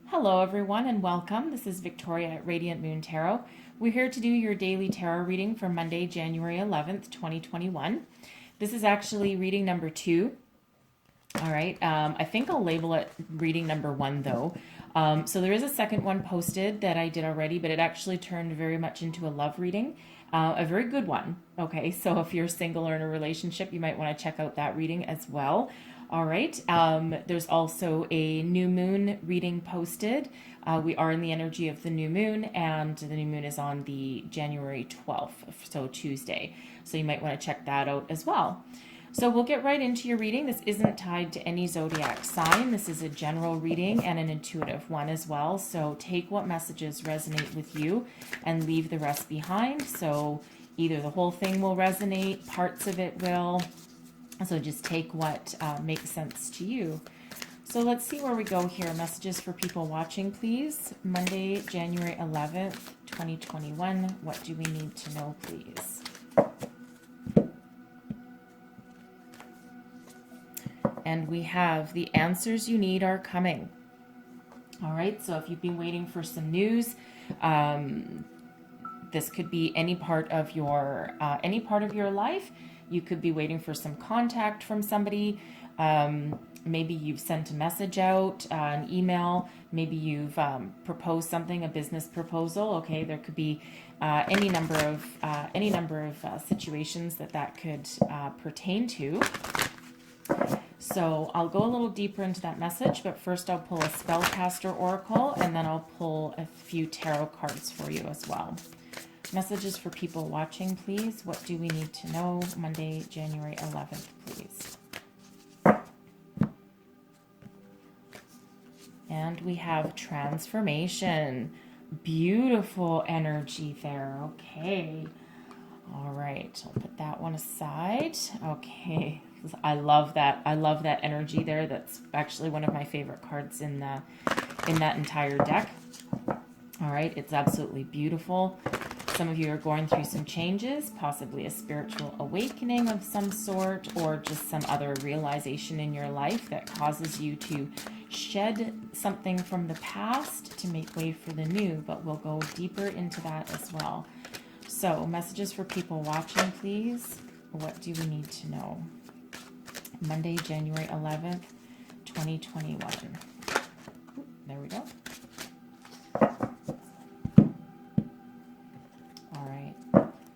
Hello, everyone, and welcome. This is Victoria at Radiant Moon Tarot. We're here to do your daily tarot reading for Monday, January 11th, 2021. This is actually reading number 2. All right. I think I'll label it reading number 1, though. So there is a second one posted that I did already, but it actually turned very much into a love reading. A very good one. Okay. So if you're single or in a relationship, you might want to check out that reading as well. All right. There's also a new moon reading posted. We are in the energy of the new moon, and the new moon is on the January 12th, so Tuesday. So you might want to check that out as well. So we'll get right into your reading. This isn't tied to any zodiac sign. This is a general reading and an intuitive one as well. So take what messages resonate with you and leave the rest behind. So either the whole thing will resonate, parts of it will. So just take what makes sense to you. So let's see where we go here. Messages for people watching, please. Monday, January 11th, 2021. What do we need to know, please? And we have the answers you need are coming. All right, so if you've been waiting for some news, this could be any part of your life. You could be waiting for some contact from somebody. Maybe you've sent a message out, an email. Maybe you've proposed something, a business proposal. Okay, there could be any number of situations that could pertain to. So I'll go a little deeper into that message, but first I'll pull a spellcaster oracle, and then I'll pull a few tarot cards for you as well. Messages for people watching, please. What do we need to know? Monday, January 11th, please. And we have transformation. Beautiful energy there. Okay. All right. I'll put that one aside. Okay. I love that. I love that energy there. That's actually one of my favorite cards in that entire deck. All right. It's absolutely beautiful. Some of you are going through some changes, possibly a spiritual awakening of some sort, or just some other realization in your life that causes you to shed something from the past to make way for the new, but we'll go deeper into that as well. So, messages for people watching, please. What do we need to know? Monday, January 11th, 2021. There we go.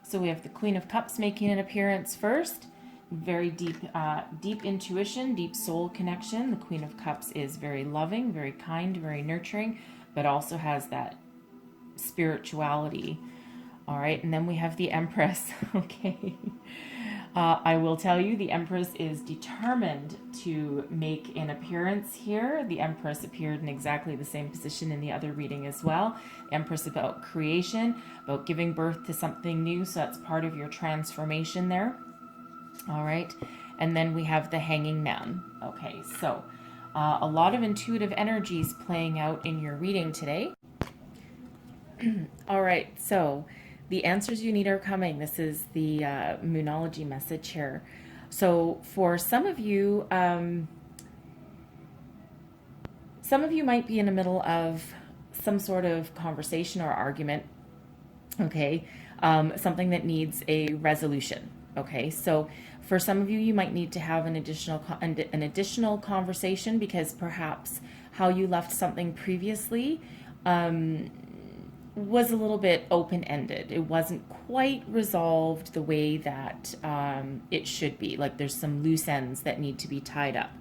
So we have the Queen of Cups making an appearance first. Very deep intuition, deep soul connection. The Queen of Cups is very loving, very kind, very nurturing, but also has that spirituality. All right, and then we have the Empress. Okay. I will tell you, the Empress is determined to make an appearance here. The Empress appeared in exactly the same position in the other reading as well. Empress about creation, about giving birth to something new. So that's part of your transformation there. All right. And then we have the Hanging Man. Okay. So a lot of intuitive energies playing out in your reading today. All right. So the answers you need are coming. This is the Moonology message here. So for some of you might be in the middle of some sort of conversation or argument, okay? Something that needs a resolution, okay? So for some of you, you might need to have an additional conversation because perhaps how you left something previously was a little bit open-ended. It wasn't quite resolved the way that it should be. Like there's some loose ends that need to be tied up,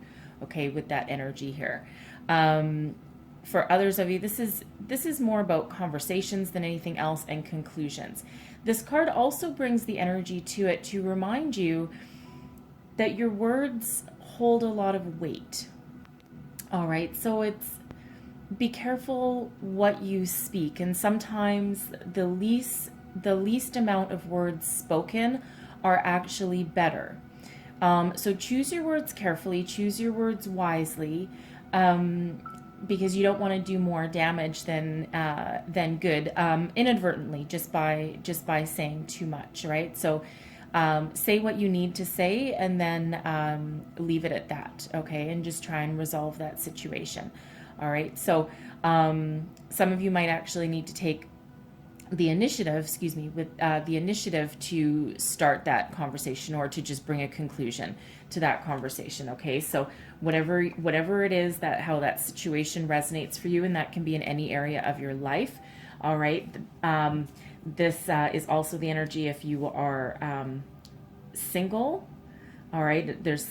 okay, with that energy here. For others of you, this is more about conversations than anything else and conclusions. This card also brings the energy to it to remind you that your words hold a lot of weight. All right, so be careful what you speak, and sometimes the least amount of words spoken are actually better. So choose your words carefully, choose your words wisely, because you don't want to do more damage than good inadvertently just by saying too much, right? So say what you need to say and then leave it at that, okay? And just try and resolve that situation. All right. So some of you might actually need to take the initiative, with the initiative to start that conversation or to just bring a conclusion to that conversation. Okay, so whatever it is that how that situation resonates for you, and that can be in any area of your life. All right, this is also the energy if you are single. All right, there's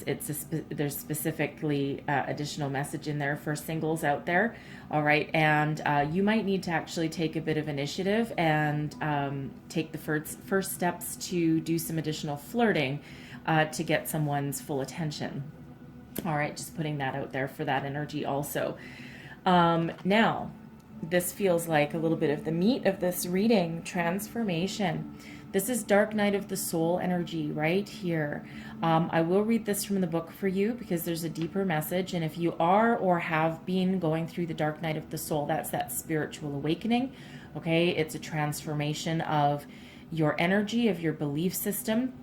specifically additional message in there for singles out there. All right, and you might need to actually take a bit of initiative and take the first steps to do some additional flirting to get someone's full attention. All right, just putting that out there for that energy also. Now, this feels like a little bit of the meat of this reading, transformation. This is Dark Night of the Soul energy right here. I will read this from the book for you because there's a deeper message. And if you are or have been going through the Dark Night of the Soul, that's that spiritual awakening. Okay, it's a transformation of your energy, of your belief system,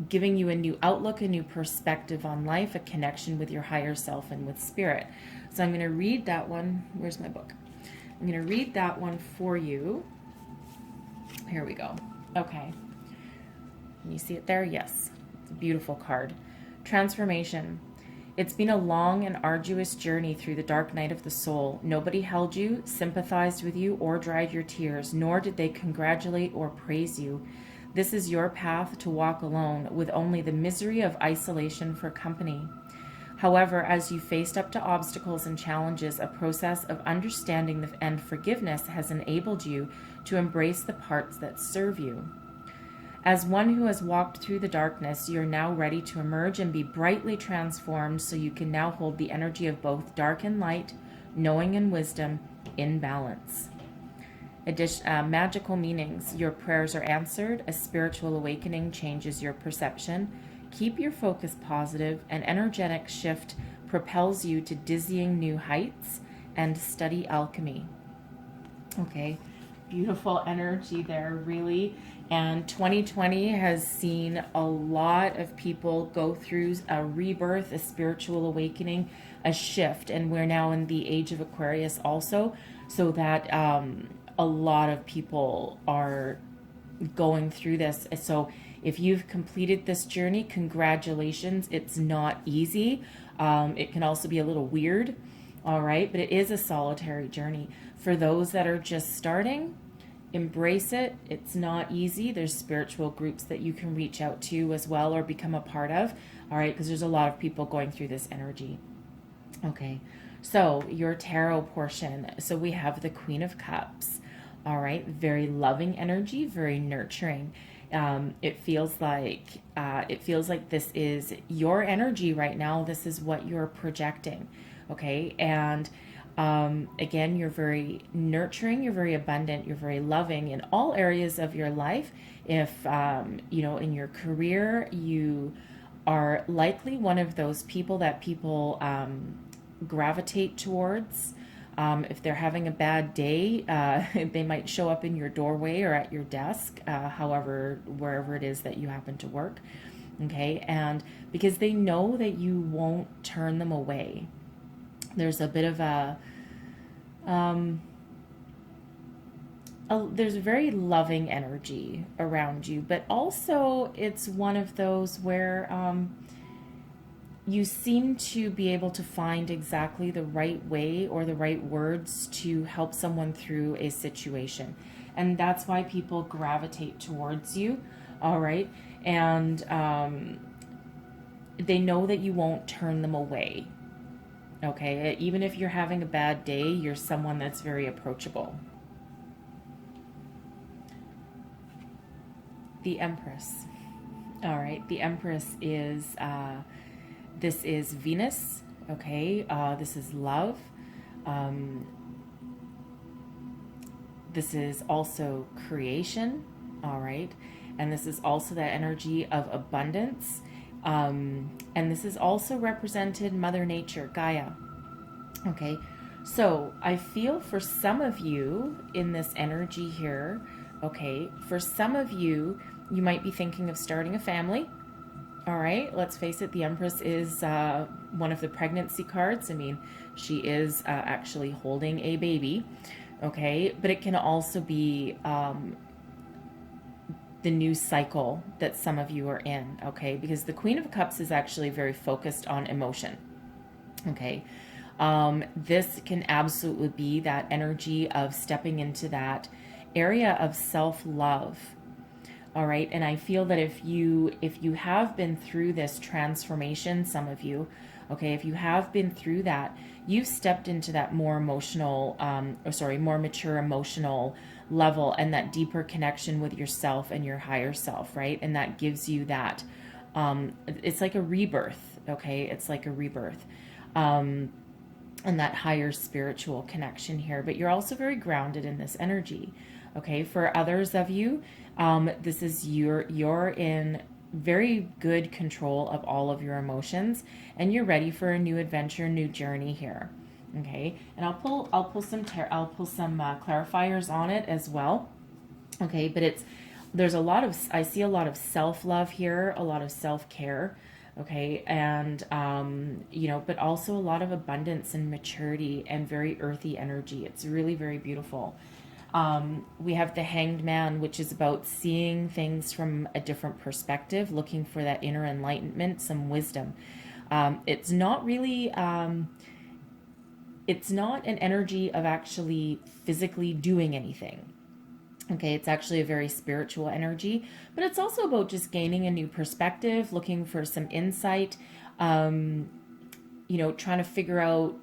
giving you a new outlook, a new perspective on life, a connection with your higher self and with spirit. So I'm going to read that one. Where's my book? I'm going to read that one for you. Here we go. Okay. Can you see it there? Yes. It's a beautiful card. Transformation. It's been a long and arduous journey through the dark night of the soul. Nobody held you, sympathized with you, or dried your tears, nor did they congratulate or praise you. This is your path to walk alone, with only the misery of isolation for company. However, as you faced up to obstacles and challenges, a process of understanding and forgiveness has enabled you to embrace the parts that serve you. As one who has walked through the darkness, you are now ready to emerge and be brightly transformed, so you can now hold the energy of both dark and light, knowing and wisdom, in balance. Magical meanings. Your prayers are answered. A spiritual awakening changes your perception. Keep your focus positive. An energetic shift propels you to dizzying new heights, and study alchemy. Okay, beautiful energy there, really. And 2020 has seen a lot of people go through a rebirth, a spiritual awakening, a shift. And we're now in the age of Aquarius also, so that a lot of people are going through this. So if you've completed this journey, congratulations. It's not easy. It can also be a little weird, all right? But it is a solitary journey. For those that are just starting, embrace it. It's not easy. There's spiritual groups that you can reach out to as well or become a part of, all right? Because there's a lot of people going through this energy. Okay, so your tarot portion. So we have the Queen of Cups, all right? Very loving energy, very nurturing. It feels like this is your energy right now. This is what you're projecting, okay? And again, you're very nurturing, you're very abundant, you're very loving in all areas of your life. If in your career, you are likely one of those people that people gravitate towards. If they're having a bad day, they might show up in your doorway or at your desk, wherever it is that you happen to work. Okay, and because they know that you won't turn them away. There's a bit of there's a very loving energy around you, but also it's one of those where you seem to be able to find exactly the right way or the right words to help someone through a situation. And that's why people gravitate towards you, all right? And they know that you won't turn them away, okay? Even if you're having a bad day, you're someone that's very approachable. The Empress. All right, the Empress is... this is Venus, okay? This is love. This is also creation, all right? And this is also that energy of abundance. And this is also represented Mother Nature, Gaia, okay? So I feel for some of you in this energy here, okay, for some of you, you might be thinking of starting a family. All right, let's face it, the Empress is one of the pregnancy cards. I mean, she is actually holding a baby, okay? But it can also be the new cycle that some of you are in, okay? Because the Queen of Cups is actually very focused on emotion, okay? This can absolutely be that energy of stepping into that area of self-love. All right. And I feel that if you have been through this transformation, some of you, okay, if you have been through that, you've stepped into that more emotional, more mature emotional level and that deeper connection with yourself and your higher self, right? And that gives you that, it's like a rebirth, okay? It's like a rebirth. And that higher spiritual connection here, but you're also very grounded in this energy. Okay, for others of you, this is you're in very good control of all of your emotions, and you're ready for a new adventure, new journey here. Okay, and I'll pull some clarifiers on it as well. Okay, but there's a lot of, I see a lot of self-love here, a lot of self-care. Okay, and but also a lot of abundance and maturity and very earthy energy. It's really very beautiful. We have the Hanged Man, which is about seeing things from a different perspective, looking for that inner enlightenment, some wisdom. It's not really, it's not an energy of actually physically doing anything. Okay, it's actually a very spiritual energy, but it's also about just gaining a new perspective, looking for some insight, trying to figure out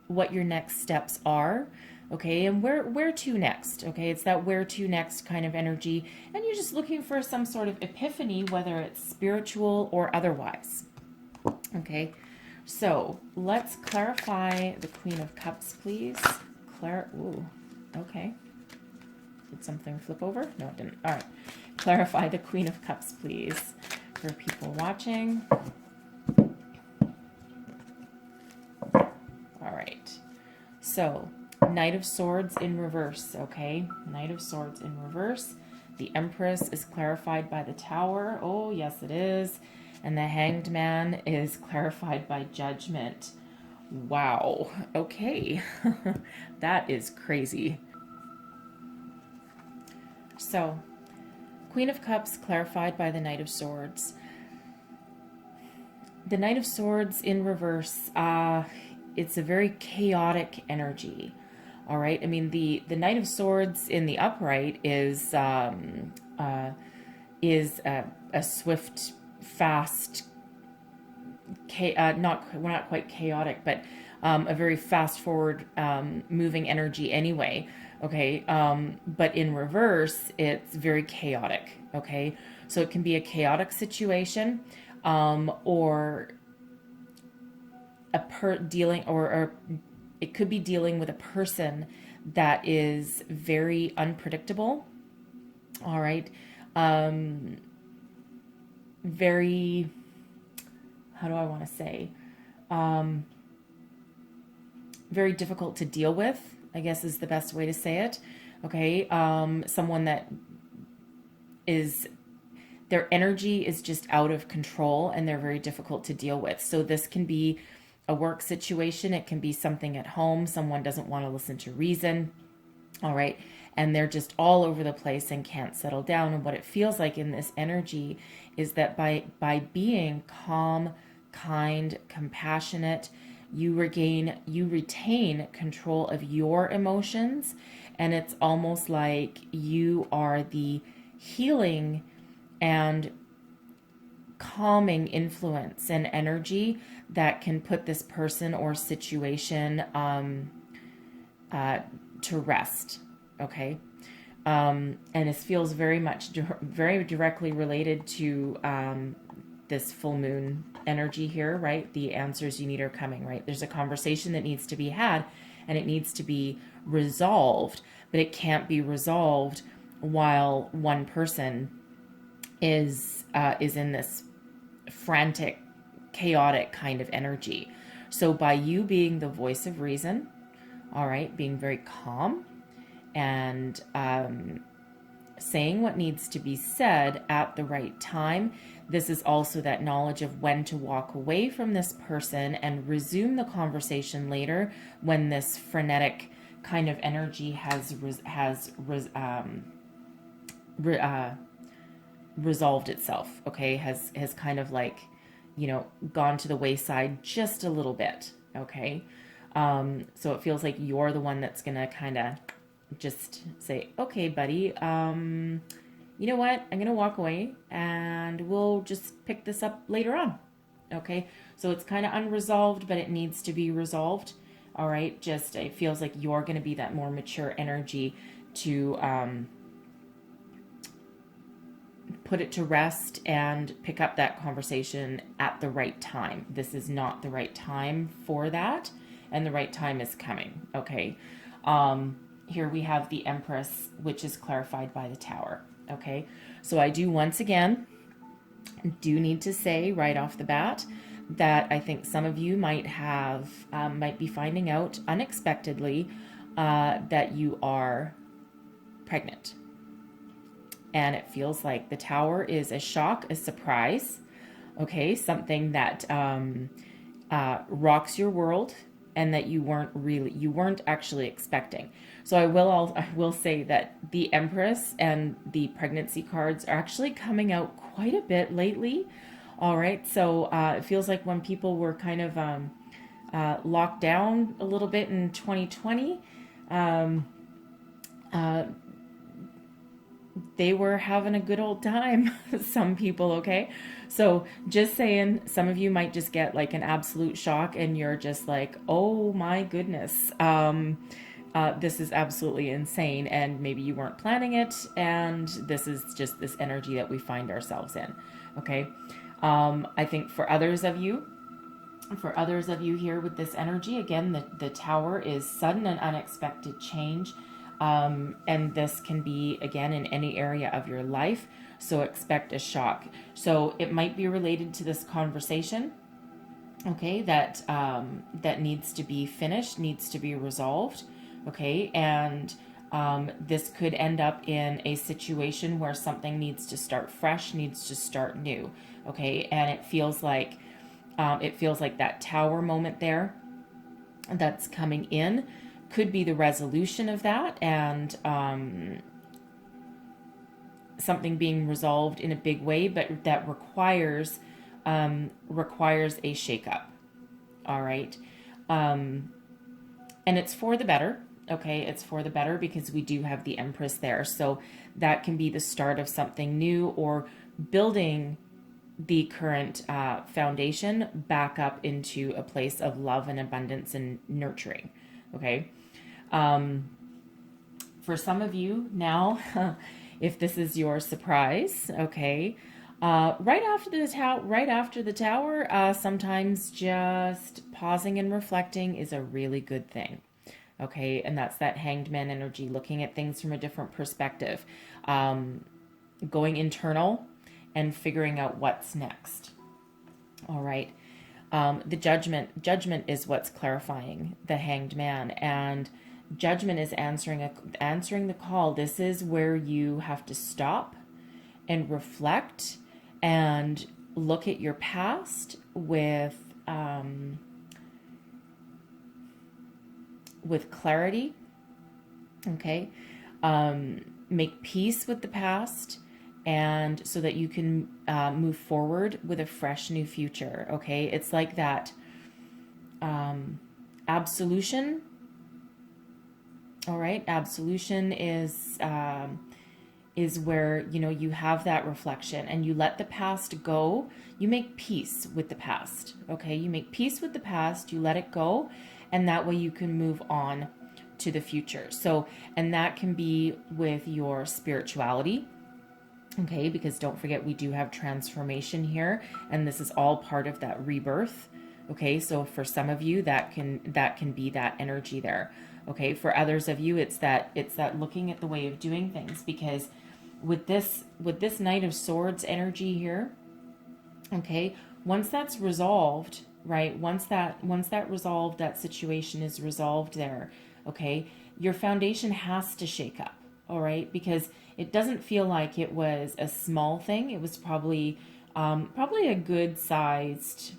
what your next steps are. Okay, and where to next? Okay, it's that where to next kind of energy, and you're just looking for some sort of epiphany, whether it's spiritual or otherwise. Okay, so let's clarify the Queen of Cups, please. Ooh, okay. Did something flip over? No, it didn't. All right. Clarify the Queen of Cups, please, for people watching. All right. So, Knight of Swords in reverse, okay? Knight of Swords in reverse. The Empress is clarified by the Tower. Oh, yes, it is. And the Hanged Man is clarified by Judgment. Wow. Okay. That is crazy. So, Queen of Cups clarified by the Knight of Swords. The Knight of Swords in reverse, it's a very chaotic energy. All right. I mean, the Knight of Swords in the upright is a swift, fast, not quite chaotic, but a very fast forward moving energy anyway. Okay, but in reverse, it's very chaotic. Okay, so it can be a chaotic situation, or or it could be dealing with a person that is very unpredictable. All right, very, how do I want to say, very difficult to deal with, I guess is the best way to say it. Okay. Someone that their energy is just out of control and they're very difficult to deal with. So this can be a work situation. It can be something at home. Someone doesn't want to listen to reason. All right. And they're just all over the place and can't settle down. And what it feels like in this energy is that by being calm, kind, compassionate, you retain control of your emotions, and it's almost like you are the healing and calming influence and energy that can put this person or situation to rest. Okay. And it feels very directly related to this full moon energy here, right? The answers you need are coming, right? There's a conversation that needs to be had and it needs to be resolved, but it can't be resolved while one person is in this frantic, chaotic kind of energy. So by you being the voice of reason, all right, being very calm and saying what needs to be said at the right time, this is also that knowledge of when to walk away from this person and resume the conversation later when this frenetic kind of energy has resolved itself, okay, has kind of like, you know, gone to the wayside just a little bit, okay. So it feels like you're the one that's gonna kind of just say, okay, buddy, you know what, I'm gonna walk away and we'll just pick this up later on, okay. So it's kind of unresolved, but it needs to be resolved. All right, just it feels like you're going to be that more mature energy to put it to rest and pick up that conversation at the right time. This is not the right time for that, and the right time is coming, okay? Here we have the Empress, which is clarified by the Tower, okay? So I do once again need to say right off the bat that I think some of you might be finding out unexpectedly that you are pregnant. And it feels like the Tower is a shock, a surprise, okay? Something that rocks your world and that you weren't actually expecting. So I will say that the Empress and the pregnancy cards are actually coming out quite a bit lately. All right, so it feels like when people were kind of locked down a little bit in 2020, they were having a good old time, some people, okay? So just saying, some of you might just get like an absolute shock and you're just like, oh my goodness, this is absolutely insane, and maybe you weren't planning it, and this is just this energy that we find ourselves in, okay? I think for others of you here with this energy, again, the Tower is sudden and unexpected change. And this can be, again, in any area of your life. So expect a shock. So it might be related to this conversation, okay, that needs to be finished, needs to be resolved, okay? And this could end up in a situation where something needs to start fresh, needs to start new, okay? And it feels like that Tower moment there that's coming in could be the resolution of that, and something being resolved in a big way, but that requires a shakeup. All right, and it's for the better. Okay, it's for the better because we do have the Empress there, so that can be the start of something new or building the current foundation back up into a place of love and abundance and nurturing. Okay. For some of you now, if this is your surprise, okay, right after the Tower, sometimes just pausing and reflecting is a really good thing, okay, and that's that Hanged Man energy, looking at things from a different perspective, going internal and figuring out what's next. All right, the Judgment is what's clarifying the Hanged Man, and Judgment is answering the call. This is where you have to stop and reflect and look at your past with clarity. Okay, make peace with the past, and so that you can move forward with a fresh new future. Okay, it's like that absolution. All right, absolution is where, you know, you have that reflection and you let the past go. You make peace with the past. Okay, you make peace with the past, you let it go, and that way you can move on to the future. So, and that can be with your spirituality. Okay, because don't forget, we do have transformation here, and this is all part of that rebirth. Okay, so for some of you, that can be that energy there. Okay, for others of you, it's that looking at the way of doing things, because with this Knight of Swords energy here, okay, once that's resolved, right? Once that resolved, that situation is resolved there, okay, your foundation has to shake up, all right, because it doesn't feel like it was a small thing. It was probably probably a good sized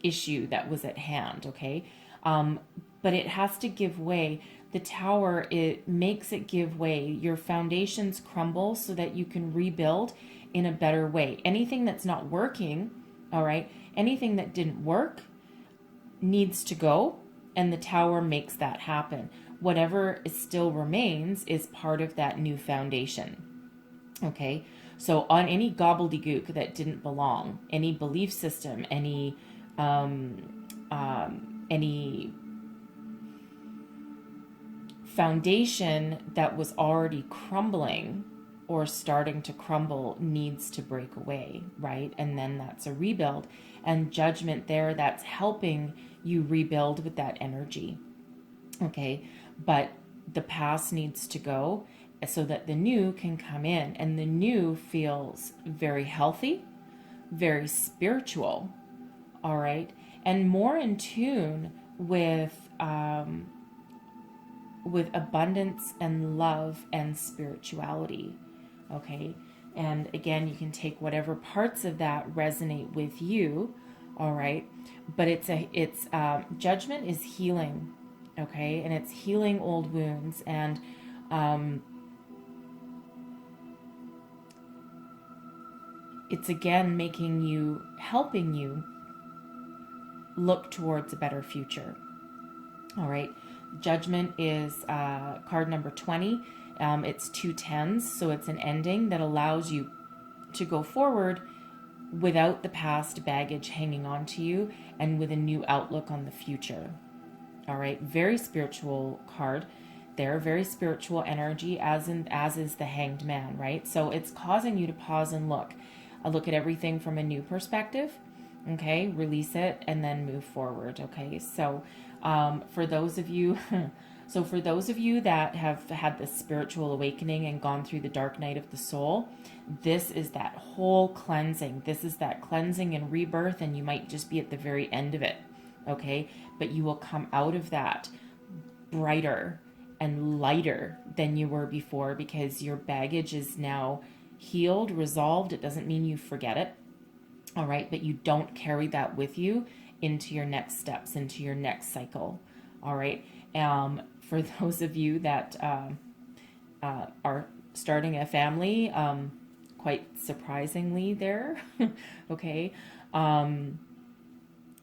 issue that was at hand, okay? But it has to give way. The tower, it makes it give way. Your foundations crumble so that you can rebuild in a better way. Anything that's not working, all right, anything that didn't work needs to go, and the tower makes that happen. Whatever still remains is part of that new foundation, okay? So on any gobbledygook that didn't belong, any belief system, any foundation that was already crumbling or starting to crumble needs to break away, right? And then that's a rebuild. And judgment there, that's helping you rebuild with that energy, okay? But the past needs to go so that the new can come in. And the new feels very healthy, very spiritual, all right? And more in tune with abundance and love and spirituality, okay? And again, you can take whatever parts of that resonate with you, all right? But it's judgment is healing, okay? And it's healing old wounds, and it's again helping you look towards a better future, all right? Judgment is card number 20. It's 2 tens, so it's an ending that allows you to go forward without the past baggage hanging on to you, and with a new outlook on the future. All right, very spiritual card there, very spiritual energy, as is the Hanged Man, right? So it's causing you to pause and look at everything from a new perspective, okay? Release it and then move forward, okay? So for those of you that have had this spiritual awakening and gone through the dark night of the soul, this is that whole cleansing. This is that cleansing and rebirth, and you might just be at the very end of it, okay? But you will come out of that brighter and lighter than you were before, because your baggage is now healed, resolved. It doesn't mean you forget it, all right? But you don't carry that with you into your next steps, into your next cycle, all right? For those of you that are starting a family, quite surprisingly there, okay?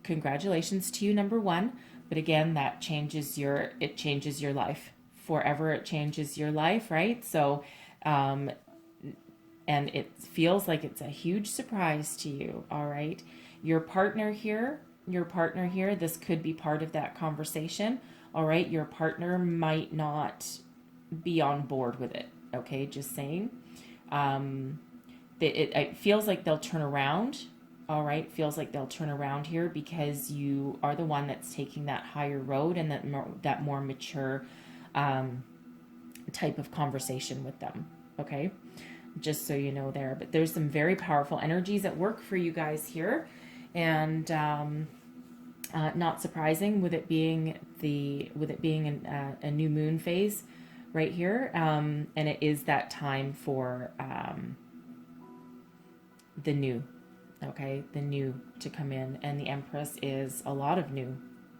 Congratulations to you, number one. But again, it changes your life forever. It changes your life, right? So, and it feels like it's a huge surprise to you, all right? Your partner here, this could be part of that conversation, all right? Your partner might not be on board with it, okay? Just saying. It feels like they'll turn around, all right? Feels like they'll turn around here, because you are the one that's taking that higher road and that more mature type of conversation with them, okay? Just so you know there. But there's some very powerful energies at work for you guys here, and not surprising with it being a new moon phase right here, and it is that time for the new, okay, the new to come in, and the Empress is a lot of new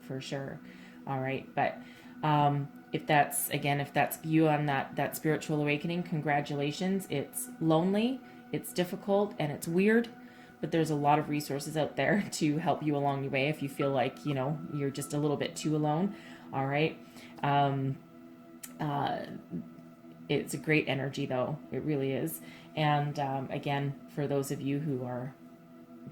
for sure, all right? But if that's you on that spiritual awakening, congratulations. It's lonely, it's difficult, and it's weird, but there's a lot of resources out there to help you along your way if you feel like, you're just a little bit too alone, all right? It's a great energy, though. It really is. And again, for those of you who are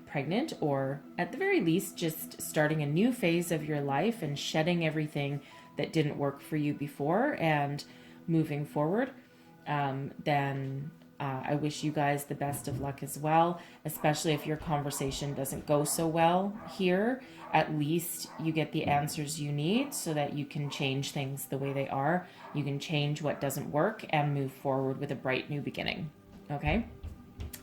pregnant, or at the very least just starting a new phase of your life and shedding everything that didn't work for you before and moving forward, then I wish you guys the best of luck as well, especially if your conversation doesn't go so well here. At least you get the answers you need so that you can change things the way they are. You can change what doesn't work and move forward with a bright new beginning. Okay?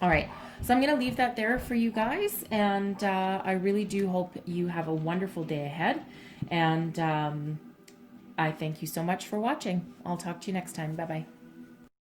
All right. So I'm going to leave that there for you guys. And I really do hope you have a wonderful day ahead. And I thank you so much for watching. I'll talk to you next time. Bye-bye.